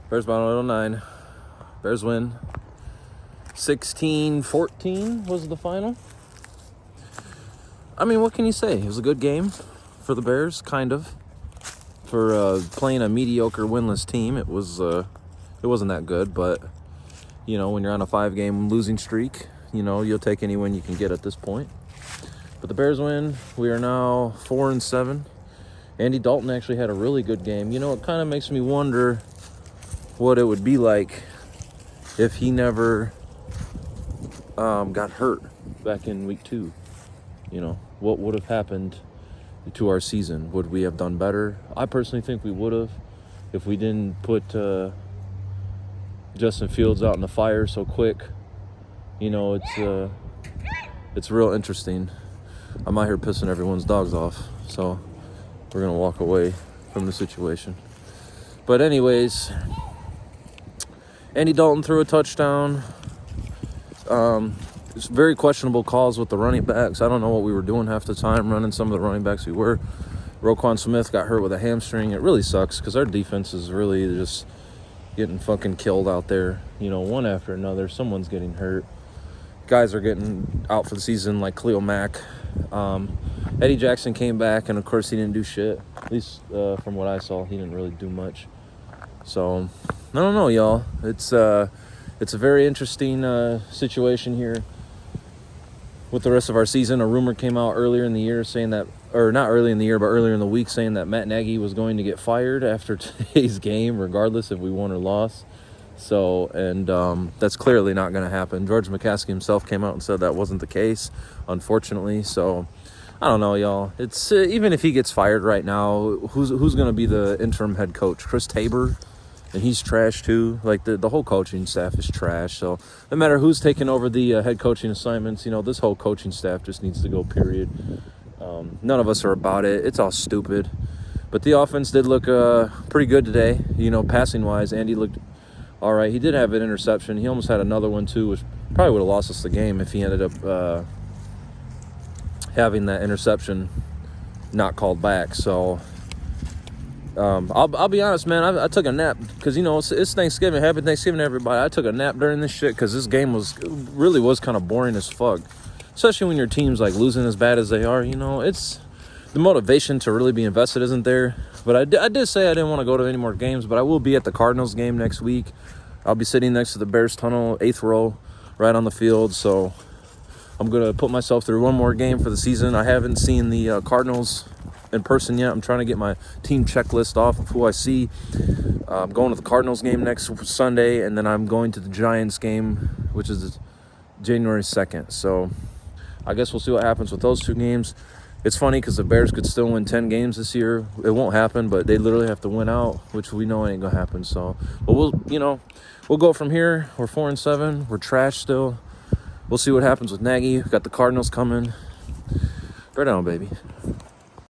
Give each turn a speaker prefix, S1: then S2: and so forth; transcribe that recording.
S1: Bears by 9. Bears win. 16-14 was the final. I mean, what can you say? It was a good game for the Bears, kind of. For playing a mediocre winless team, it wasn't that good. But you know, when you're on a 5-game losing streak, you know you'll take any win you can get at this point. But the Bears win. We are now 4-7. Andy Dalton actually had a really good game. You know, it kind of makes me wonder what it would be like if he never got hurt back in week 2. You know, what would have happened to our season? Would we have done better? I personally think we would have if we didn't put Justin Fields out in the fire so quick. You know, it's real interesting. I'm out here pissing everyone's dogs off, so we're going to walk away from the situation. But anyways, Andy Dalton threw a touchdown. It's very questionable calls with the running backs. I don't know what we were doing half the time, running some of the running backs we were. Roquan Smith got hurt with a hamstring. It really sucks because our defense is really just getting fucking killed out there. You know, one after another, someone's getting hurt. Guys are getting out for the season like Khalil Mack. Eddie Jackson came back, and of course he didn't do shit. At least from what I saw, he didn't really do much. So, I don't know, y'all. It's a very interesting situation here with the rest of our season. A rumor came out earlier in the year saying that, or not early in the year, but earlier in the week, saying that Matt Nagy was going to get fired after today's game, regardless if we won or lost. So, and that's clearly not going to happen. George McCaskey himself came out and said that wasn't the case, unfortunately. So, I don't know, y'all. It's even if he gets fired right now, who's going to be the interim head coach? Chris Tabor? And he's trash too. Like the whole coaching staff is trash. So no matter who's taking over the head coaching assignments, you know, this whole coaching staff just needs to go, period. None of us are about it. It's all stupid. But the offense did look pretty good today. You know, passing wise, Andy looked all right. He did have an interception. He almost had another one too, which probably would have lost us the game if he ended up having that interception not called back. So I'll be honest, man. I took a nap because, you know, it's Thanksgiving. Happy Thanksgiving, everybody. I took a nap during this shit because this game really was kind of boring as fuck. Especially when your team's like losing as bad as they are. You know, it's the motivation to really be invested isn't there. But I did say I didn't want to go to any more games, but I will be at the Cardinals game next week. I'll be sitting next to the Bears tunnel, 8th row, right on the field. So I'm gonna put myself through one more game for the season. I haven't seen the Cardinals in person yet. I'm trying to get my team checklist off of who I see. I'm going to the Cardinals game next Sunday, and then I'm going to the Giants game, which is January 2nd. So I guess we'll see what happens with those 2 games. It's funny because the Bears could still win 10 games this year. It won't happen, but they literally have to win out, which we know ain't gonna happen. So, but we'll go from here. We're 4-7. We're trash still. We'll see what happens with Nagy. We've got the Cardinals coming. Right on, baby.